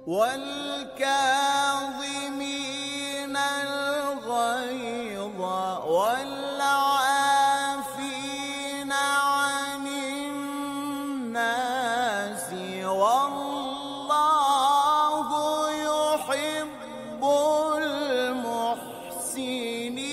والكاظمين الغيظ والعافين عن الناس والله يحب المحسنين.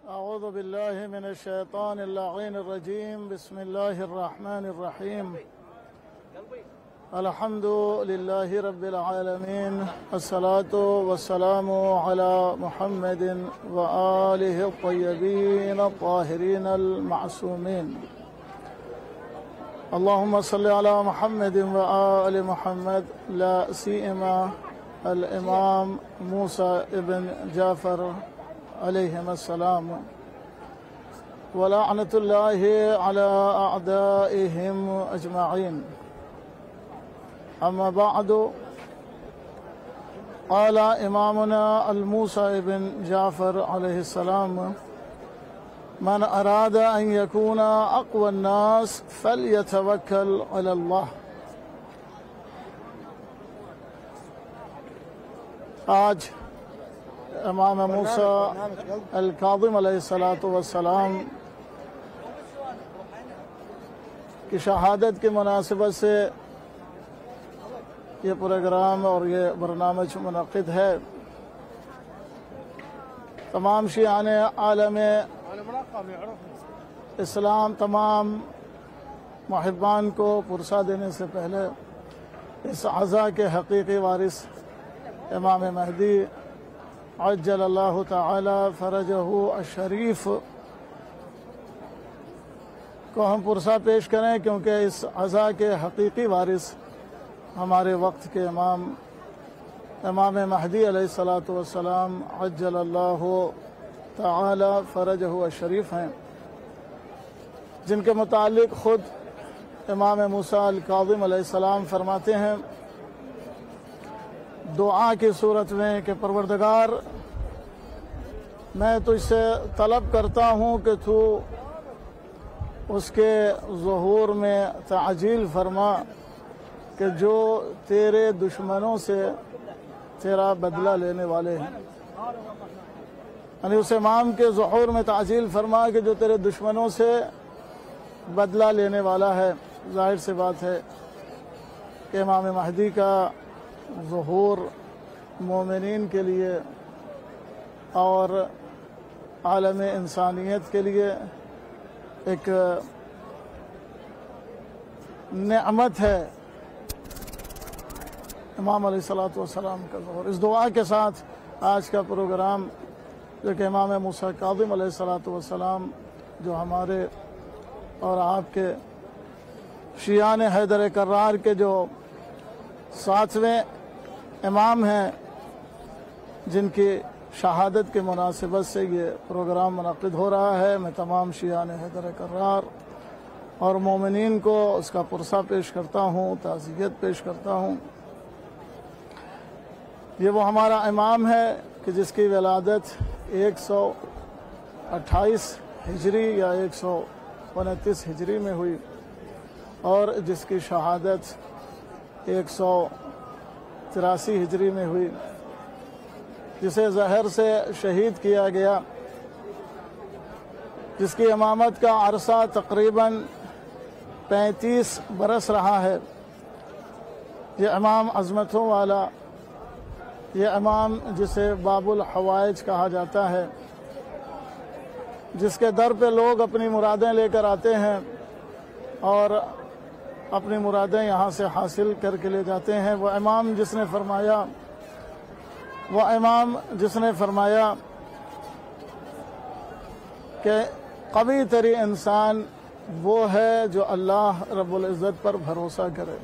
أعوذ بالله من الشيطان اللعين الرجيم. بسم الله الرحمن الرحيم. الحمد لله رب العالمين، الصلاة والسلام على محمد وآله الطيبين الطاهرين المعصومين. اللهم صل على محمد وآل محمد، لا سيما الإمام موسى ابن جعفر عليهم السلام، ولعنة الله على أعدائهم أجمعين. أما بعد، قال إمامنا الموسى بن جعفر عليه السلام: من أراد أن يكون أقوى الناس فليتوكل على الله. آج امام موسیٰ الکاظم علیہ السلام کی شہادت کی مناسبت سے یہ پروگرام اور یہ برنامج منعقد ہے۔ تمام شیعان عالم اسلام، تمام محبان کو پرسہ دینے سے پہلے اس عزا کے حقیقی وارث امام مہدی عجل اللہ تعالی فرجہ الشریف کو ہم پرسہ پیش کریں، کیونکہ اس عزا کے حقیقی وارث ہمارے وقت کے امام مہدی علیہ السلام عجل اللہ تعالی فرجہ الشریف ہیں، جن کے متعلق خود امام موسیٰ الکاظم علیہ السلام فرماتے ہیں دعا کی صورت میں کہ پروردگار، میں تجھ سے طلب کرتا ہوں کہ تو اس کے ظہور میں تعجیل فرما کہ جو تیرے دشمنوں سے تیرا بدلہ لینے والے ہیں، یعنی اس امام کے ظہور میں تعجیل فرما کہ جو تیرے دشمنوں سے بدلہ لینے والا ہے۔ ظاہر سی بات ہے کہ امام مہدی کا ظہور مومنین کے لیے اور عالم انسانیت کے لیے ایک نعمت ہے۔ امام علیہ السلام کا ظہور، اس دعا کے ساتھ آج کا پروگرام جو کہ امام موسیٰ کاظم علیہ السلام جو ہمارے اور آپ کے شیعان حیدر کرار کے جو 7ویں امام ہیں، جن کی شہادت کی مناسبت سے یہ پروگرام منعقد ہو رہا ہے، میں تمام شیعان حیدر کرار اور مومنین کو اس کا پرسہ پیش کرتا ہوں، تعزیت پیش کرتا ہوں۔ یہ وہ ہمارا امام ہے کہ جس کی ولادت 128 ہجری یا 129 ہجری میں ہوئی اور جس کی شہادت 183 ہجری میں ہوئی، جسے زہر سے شہید کیا گیا، جس کی امامت کا عرصہ تقریباً 35 برس رہا ہے۔ یہ امام عظمتوں والا، یہ امام جسے باب الحوائج کہا جاتا ہے، جس کے در پہ لوگ اپنی مرادیں لے کر آتے ہیں اور اپنی مرادیں یہاں سے حاصل کر کے لے جاتے ہیں۔ وہ امام جس نے فرمایا کہ قوی ترین انسان وہ ہے جو اللہ رب العزت پر بھروسہ کرے،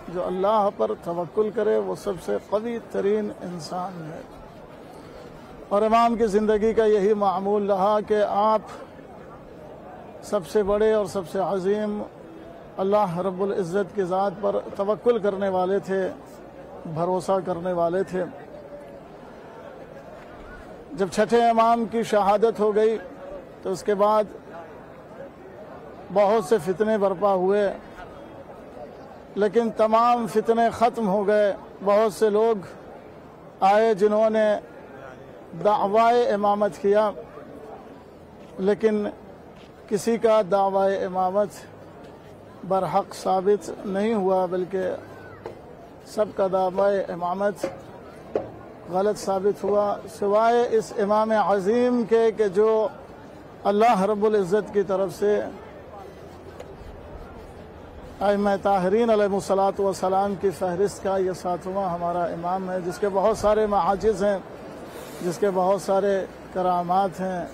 جو اللہ پر توکل کرے وہ سب سے قوی ترین انسان ہے۔ اور امام کی زندگی کا یہی معمول رہا کہ آپ سب سے بڑے اور سب سے عظیم اللہ رب العزت کی ذات پر توکل کرنے والے تھے، بھروسہ کرنے والے تھے۔ جب چھٹے امام کی شہادت ہو گئی تو اس کے بعد بہت سے فتنے برپا ہوئے، لیکن تمام فتنے ختم ہو گئے۔ بہت سے لوگ آئے جنہوں نے دعوی امامت کیا، لیکن کسی کا دعوی امامت برحق ثابت نہیں ہوا، بلکہ سب کا دعوی امامت غلط ثابت ہوا، سوائے اس امام عظیم کے کہ جو اللہ رب العزت کی طرف سے ائمہ طاہرین علیہ الصلاۃ والسلام کی فہرست کا یہ 7واں ہمارا امام ہے، جس کے بہت سارے معاجز ہیں، جس کے بہت سارے کرامات ہیں۔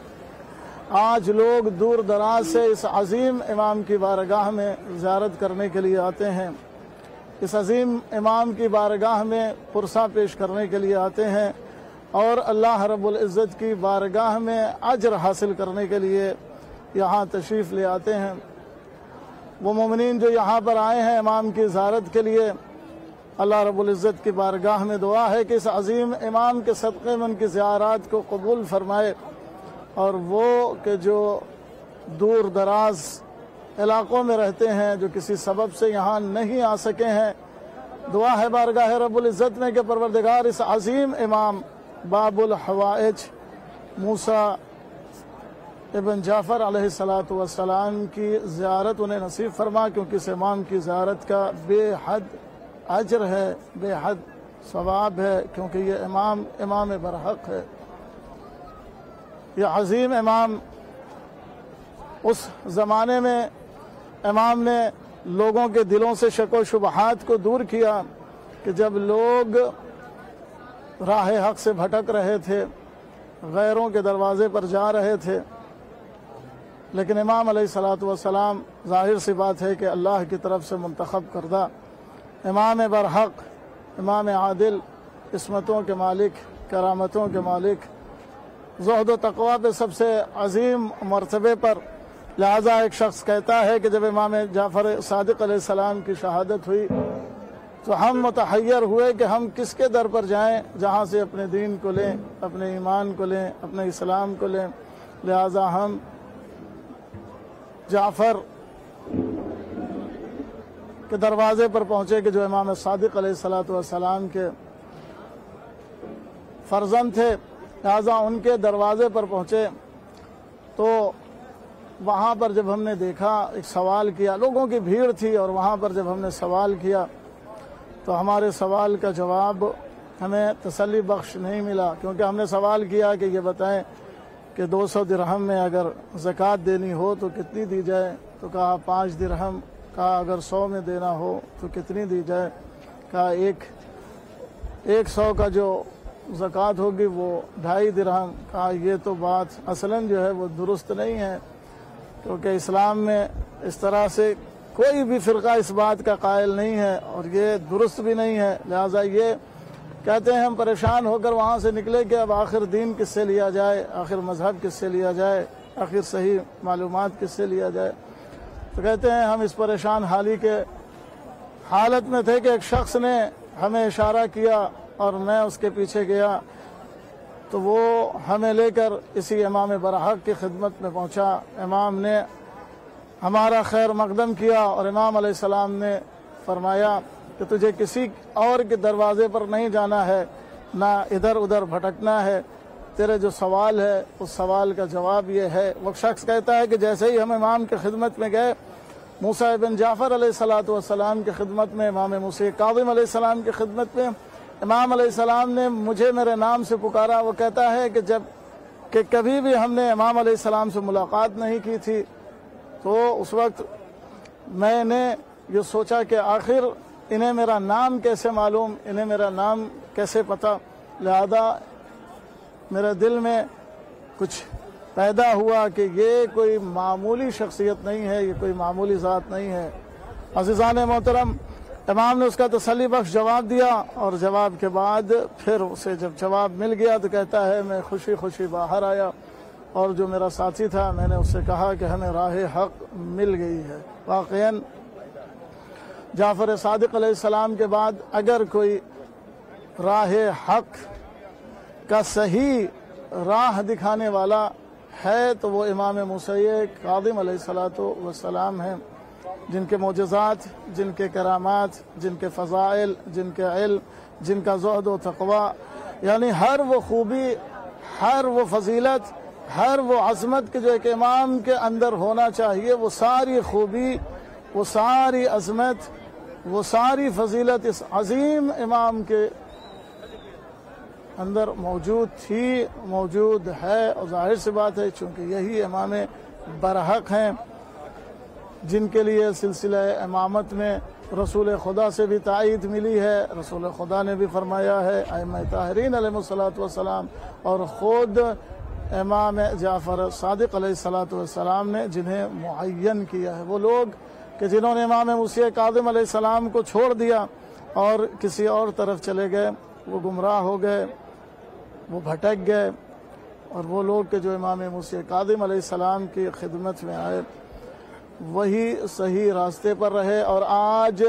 آج لوگ دور دراز سے اس عظیم امام کی بارگاہ میں زیارت کرنے کے لیے آتے ہیں، اس عظیم امام کی بارگاہ میں پرسہ پیش کرنے کے لیے آتے ہیں، اور اللہ رب العزت کی بارگاہ میں اجر حاصل کرنے کے لیے یہاں تشریف لے آتے ہیں۔ وہ مومنین جو یہاں پر آئے ہیں امام کی زیارت کے لیے، اللہ رب العزت کی بارگاہ میں دعا ہے کہ اس عظیم امام کے صدقے میں ان کی زیارات کو قبول فرمائے، اور وہ کہ جو دور دراز علاقوں میں رہتے ہیں، جو کسی سبب سے یہاں نہیں آ سکے ہیں، دعا ہے بارگاہ رب العزت میں کہ پروردگار اس عظیم امام باب الحوائج موسیٰ ابن جعفر علیہ السلام کی زیارت انہیں نصیب فرما، کیونکہ اس امام کی زیارت کا بے حد اجر ہے، بے حد ثواب ہے، کیونکہ یہ امام برحق ہے۔ یہ عظیم امام اس زمانے میں امام نے لوگوں کے دلوں سے شک و شبہات کو دور کیا کہ جب لوگ راہ حق سے بھٹک رہے تھے، غیروں کے دروازے پر جا رہے تھے، لیکن امام علیہ السلام ظاہر سی بات ہے کہ اللہ کی طرف سے منتخب کردہ امام برحق، امام عادل، عصمتوں کے مالک، کرامتوں کے مالک، زہد و تقوی پہ سب سے عظیم مرتبے پر، لہذا ایک شخص کہتا ہے کہ جب امام جعفر صادق علیہ السلام کی شہادت ہوئی تو ہم متحیر ہوئے کہ ہم کس کے در پر جائیں جہاں سے اپنے دین کو لیں، اپنے ایمان کو لیں، اپنے اسلام کو لیں۔ لہذا ہم جعفر کے دروازے پر پہنچے کہ جو امام صادق علیہ السلام کے فرزند تھے، لہذا ان کے دروازے پر پہنچے تو وہاں پر جب ہم نے دیکھا، ایک سوال کیا، لوگوں کی بھیڑ تھی، اور وہاں پر جب ہم نے سوال کیا تو ہمارے سوال کا جواب ہمیں تسلی بخش نہیں ملا، کیونکہ ہم نے سوال کیا کہ یہ بتائیں کہ 200 درہم میں اگر زکوٰۃ دینی ہو تو کتنی دی جائے؟ تو کہا 5 درہم۔ کہا اگر 100 میں دینا ہو تو کتنی دی جائے؟ کہا 100 کا جو زکوٰۃ ہوگی وہ 2.5 درہم۔ کہا یہ تو بات اصلاً جو ہے وہ درست نہیں ہے، کیونکہ اسلام میں اس طرح سے کوئی بھی فرقہ اس بات کا قائل نہیں ہے، اور یہ درست بھی نہیں ہے۔ لہٰذا یہ کہتے ہیں ہم پریشان ہو کر وہاں سے نکلے کہ اب آخر دین کس سے لیا جائے، آخر مذہب کس سے لیا جائے، آخر صحیح معلومات کس سے لیا جائے۔ تو کہتے ہیں ہم اس پریشان حالی کے حالت میں تھے کہ ایک شخص نے ہمیں اشارہ کیا اور میں اس کے پیچھے گیا، تو وہ ہمیں لے کر اسی امام برحق کی خدمت میں پہنچا۔ امام نے ہمارا خیر مقدم کیا، اور امام علیہ السلام نے فرمایا کہ تجھے کسی اور کے دروازے پر نہیں جانا ہے، نہ ادھر ادھر بھٹکنا ہے، تیرے جو سوال ہے اس سوال کا جواب یہ ہے۔ وہ شخص کہتا ہے کہ جیسے ہی ہم امام کی خدمت میں گئے، موسیٰ ابن جعفر علیہ السلام کی خدمت میں، امام موسیٰ کاظم علیہ السلام کی خدمت میں، امام علیہ السلام نے مجھے میرے نام سے پکارا۔ وہ کہتا ہے کہ کبھی بھی ہم نے امام علیہ السلام سے ملاقات نہیں کی تھی، تو اس وقت میں نے یہ سوچا کہ آخر انہیں میرا نام کیسے معلوم، انہیں میرا نام کیسے پتہ؟ لہذا میرے دل میں کچھ پیدا ہوا کہ یہ کوئی معمولی شخصیت نہیں ہے، یہ کوئی معمولی ذات نہیں ہے۔ عزیزان محترم، امام نے اس کا تسلی بخش جواب دیا، اور جواب کے بعد پھر اسے جب جواب مل گیا تو کہتا ہے میں خوشی خوشی باہر آیا، اور جو میرا ساتھی تھا میں نے اس سے کہا کہ ہمیں راہ حق مل گئی ہے۔ واقعاً جعفر صادق علیہ السلام کے بعد اگر کوئی راہ حق کا صحیح راہ دکھانے والا ہے تو وہ امام موسیٰ کاظم علیہ السلام ہیں، جن کے معجزات، جن کے کرامات، جن کے فضائل، جن کے علم، جن کا زہد و تقوی، یعنی ہر وہ خوبی، ہر وہ فضیلت، ہر وہ عظمت کہ جو ایک امام کے اندر ہونا چاہیے، وہ ساری خوبی، وہ ساری عظمت، وہ ساری فضیلت اس عظیم امام کے اندر موجود تھی، موجود ہے، اور ظاہر سی بات ہے چونکہ یہی امام برحق ہیں جن کے لیے سلسلہ امامت میں رسول خدا سے بھی تائید ملی ہے۔ رسول خدا نے بھی فرمایا ہے، ائمہ طاہرین علیہ السلام اور خود امام جعفر صادق علیہ السلام نے جنہیں معین کیا ہے، وہ لوگ کہ جنہوں نے امام موسیٰ کاظم علیہ السلام کو چھوڑ دیا اور کسی اور طرف چلے گئے، وہ گمراہ ہو گئے، وہ بھٹک گئے، اور وہ لوگ کہ جو امام موسیٰ کاظم علیہ السلام کی خدمت میں آئے وہی صحیح راستے پر رہے۔ اور آج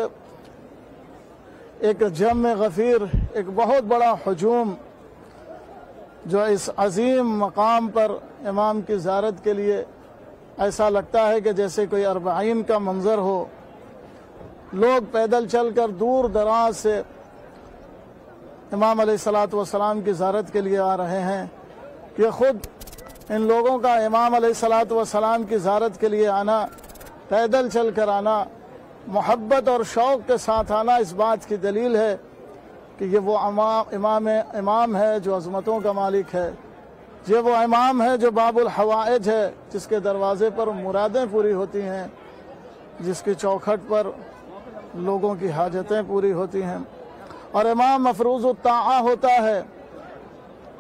ایک جمع غفیر، ایک بہت بڑا ہجوم جو اس عظیم مقام پر امام کی زیارت کے لیے، ایسا لگتا ہے کہ جیسے کوئی اربعین کا منظر ہو، لوگ پیدل چل کر دور دراز سے امام علیہ السلام کی زیارت کے لیے آ رہے ہیں۔ کہ خود ان لوگوں کا امام علیہ السلام کی زیارت کے لیے آنا، پیدل چل کر آنا، محبت اور شوق کے ساتھ آنا، اس بات کی دلیل ہے کہ یہ وہ امام ہے جو عظمتوں کا مالک ہے، یہ وہ امام ہے جو باب الحوائج ہے، جس کے دروازے پر مرادیں پوری ہوتی ہیں، جس کی چوکھٹ پر لوگوں کی حاجتیں پوری ہوتی ہیں، اور امام مفروض الطاعہ ہوتا ہے۔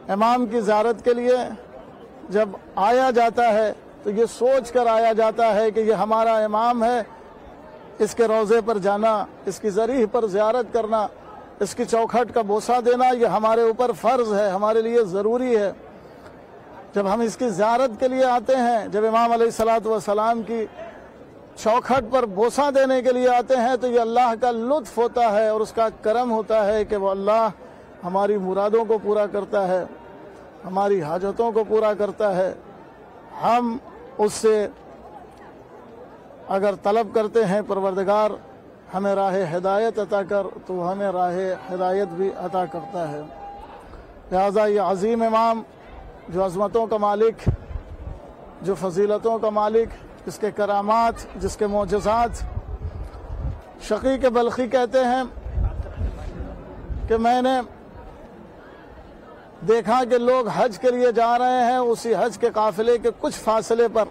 امام کی زیارت کے لیے جب آیا جاتا ہے تو یہ سوچ کر آیا جاتا ہے کہ یہ ہمارا امام ہے، اس کے روضے پر جانا، اس کی ذریح پر زیارت کرنا، اس کی چوکھٹ کا بوسہ دینا، یہ ہمارے اوپر فرض ہے، ہمارے لیے ضروری ہے۔ جب ہم اس کی زیارت کے لیے آتے ہیں، جب امام علیہ السلام کی چوکھٹ پر بوسہ دینے کے لیے آتے ہیں، تو یہ اللہ کا لطف ہوتا ہے اور اس کا کرم ہوتا ہے کہ وہ اللہ ہماری مرادوں کو پورا کرتا ہے، ہماری حاجتوں کو پورا کرتا ہے۔ ہم اس سے اگر طلب کرتے ہیں پروردگار ہمیں راہ ہدایت عطا کر، تو ہمیں راہ ہدایت بھی عطا کرتا ہے۔ لہذا یہ عظیم امام جو عظمتوں کا مالک، جو فضیلتوں کا مالک، جس کے کرامات، جس کے معجزات، شقیق بلخی کہتے ہیں کہ میں نے دیکھا کہ لوگ حج کے لیے جا رہے ہیں، اسی حج کے قافلے کے کچھ فاصلے پر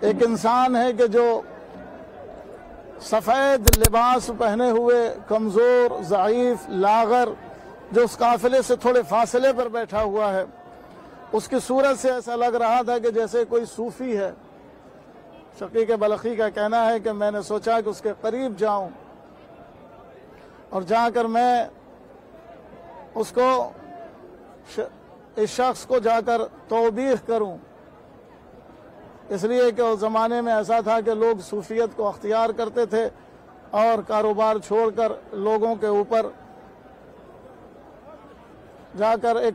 ایک انسان ہے کہ جو سفید لباس پہنے ہوئے، کمزور، ضعیف، لاغر، جو اس قافلے سے تھوڑے فاصلے پر بیٹھا ہوا ہے، اس کی صورت سے ایسا لگ رہا تھا کہ جیسے کوئی صوفی ہے۔ شقیق بلخی کا کہنا ہے کہ میں نے سوچا کہ اس کے قریب جاؤں اور جا کر میں اس شخص کو جا کر توبیخ کروں، اس لیے کہ اس زمانے میں ایسا تھا کہ لوگ صوفیت کو اختیار کرتے تھے اور کاروبار چھوڑ کر لوگوں کے اوپر جا کر ایک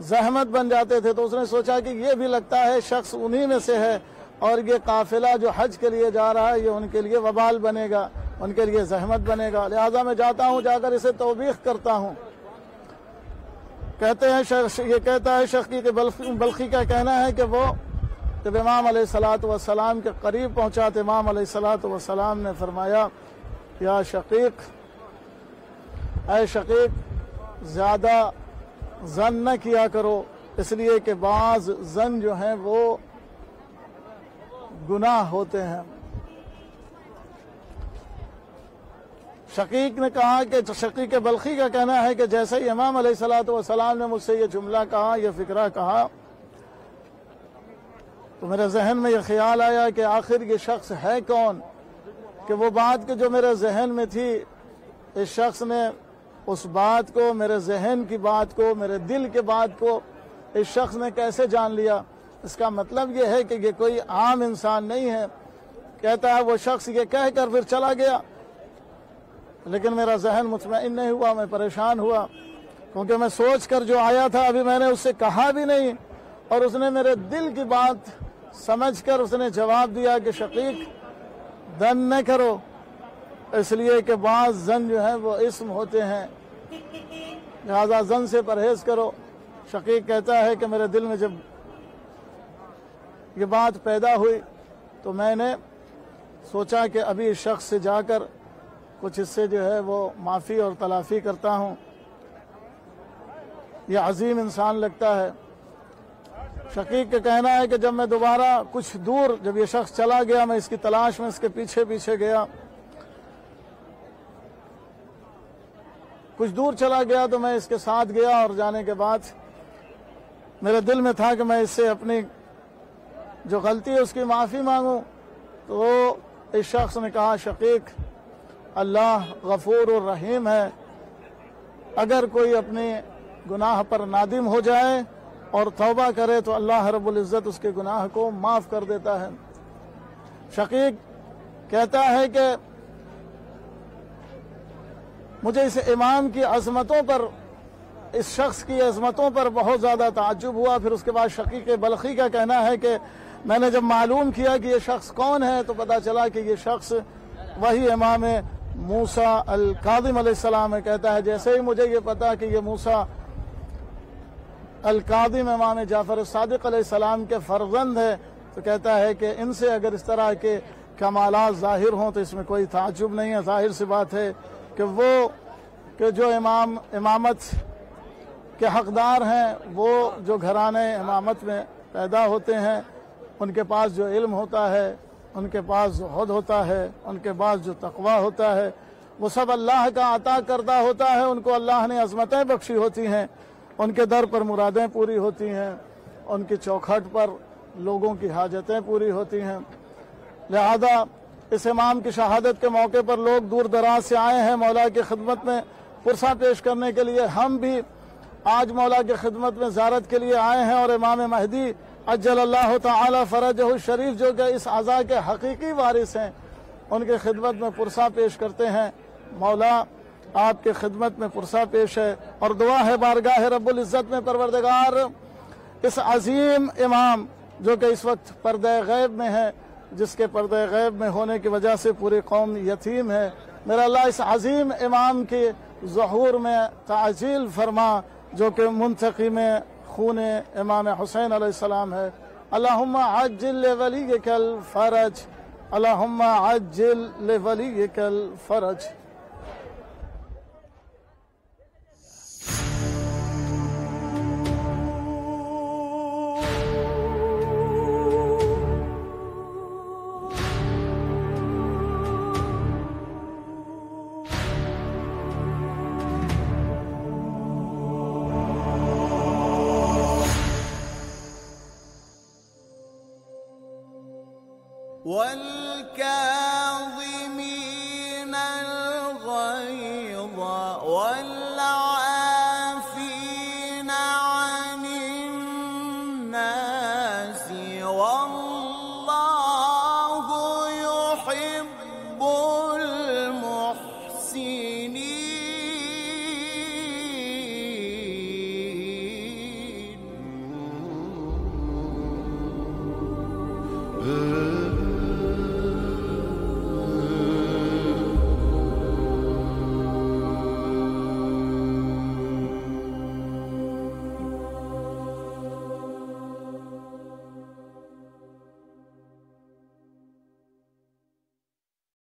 زحمت بن جاتے تھے۔ تو اس نے سوچا کہ یہ بھی لگتا ہے شخص انہی میں سے ہے، اور یہ قافلہ جو حج کے لیے جا رہا ہے یہ ان کے لیے وبال بنے گا، ان کے لیے زحمت بنے گا، لہذا میں جاتا ہوں، جا کر اسے توبیخ کرتا ہوں۔ کہتے ہیں یہ کہتا ہے شقیق بلخی کا کہنا ہے کہ وہ جب امام علیہ السلام کے قریب پہنچا تو امام علیہ السلام نے فرمایا، یا شقیق، اے شقیق، زیادہ ظن نہ کیا کرو، اس لیے کہ بعض ظن جو ہیں وہ گناہ ہوتے ہیں۔ شقیق نے کہا کہ شقیق بلخی کا کہنا ہے کہ جیسے ہی امام علیہ السلام نے مجھ سے یہ جملہ کہا، یہ فقرہ کہا، تو میرے ذہن میں یہ خیال آیا کہ آخر یہ شخص ہے کون؟ کہ وہ بات کہ جو میرے ذہن میں تھی اس شخص نے اس بات کو، میرے ذہن کی بات کو، میرے دل کے بات کو اس شخص نے کیسے جان لیا؟ اس کا مطلب یہ ہے کہ یہ کوئی عام انسان نہیں ہے۔ کہتا ہے وہ شخص یہ کہہ کر پھر چلا گیا، لیکن میرا ذہن مطمئن نہیں ہوا، میں پریشان ہوا، کیونکہ میں سوچ کر جو آیا تھا ابھی میں نے اس سے کہا بھی نہیں، اور اس نے میرے دل کی بات سمجھ کر اس نے جواب دیا کہ شقیق دن نہ کرو، اس لیے کہ بعض زن جو ہیں وہ اسم ہوتے ہیں، لہذا زن سے پرہیز کرو۔ شقیق کہتا ہے کہ میرے دل میں جب یہ بات پیدا ہوئی تو میں نے سوچا کہ ابھی اس شخص سے جا کر کچھ اس سے جو ہے وہ معافی اور تلافی کرتا ہوں، یہ عظیم انسان لگتا ہے۔ شقیق کا کہنا ہے کہ جب میں دوبارہ کچھ دور، جب یہ شخص چلا گیا، میں اس کی تلاش میں اس کے پیچھے پیچھے گیا، کچھ دور چلا گیا تو میں اس کے ساتھ گیا، اور جانے کے بعد میرے دل میں تھا کہ میں اس سے اپنی جو غلطی ہے اس کی معافی مانگوں، تو اس شخص نے کہا شقیق اللہ غفور الرحیم ہے، اگر کوئی اپنے گناہ پر نادم ہو جائے اور توبہ کرے تو اللہ رب العزت اس کے گناہ کو معاف کر دیتا ہے۔ شقیق کہتا ہے کہ مجھے اس امام کی عظمتوں پر، اس شخص کی عظمتوں پر بہت زیادہ تعجب ہوا۔ پھر اس کے بعد شقیق بلخی کا کہنا ہے کہ میں نے جب معلوم کیا کہ یہ شخص کون ہے تو پتہ چلا کہ یہ شخص وہی امام موسیٰ الکاظم علیہ السلام ہے۔ کہتا ہے جیسے ہی مجھے یہ پتا کہ یہ موسیٰ الکاظم امام جعفر الصادق علیہ السلام کے فرزند ہے، تو کہتا ہے کہ ان سے اگر اس طرح کے کمالات ظاہر ہوں تو اس میں کوئی تعجب نہیں ہے۔ ظاہر سی بات ہے کہ وہ کہ جو امامت کے حقدار ہیں، وہ جو گھرانے امامت میں پیدا ہوتے ہیں، ان کے پاس جو علم ہوتا ہے، ان کے پاس زہد ہوتا ہے، ان کے پاس جو تقوی ہوتا ہے، وہ سب اللہ کا عطا کردہ ہوتا ہے۔ ان کو اللہ نے عظمتیں بخشی ہوتی ہیں، ان کے در پر مرادیں پوری ہوتی ہیں، ان کی چوکھٹ پر لوگوں کی حاجتیں پوری ہوتی ہیں۔ لہذا اس امام کی شہادت کے موقع پر لوگ دور دراز سے آئے ہیں مولا کی خدمت میں پرسہ پیش کرنے کے لیے۔ ہم بھی آج مولا کی خدمت میں زیارت کے لیے آئے ہیں، اور امام مہدی عجل اللہ تعالی فرجہ الشریف جو کہ اس عزا کے حقیقی وارث ہیں، ان کی خدمت میں پرسہ پیش کرتے ہیں۔ مولا آپ کی خدمت میں پرسہ پیش ہے، اور دعا ہے بارگاہ رب العزت میں پروردگار اس عظیم امام جو کہ اس وقت پردہ غیب میں ہے، جس کے پردہ غیب میں ہونے کی وجہ سے پوری قوم یتیم ہے، میرا اللہ اس عظیم امام کے ظہور میں تعجیل فرما جو کہ منتقم خون امام حسین علیہ السلام ہے۔ اللہم عجل لولیک الفرج، اللہم عجل لولیک الفرج۔ والكاظمين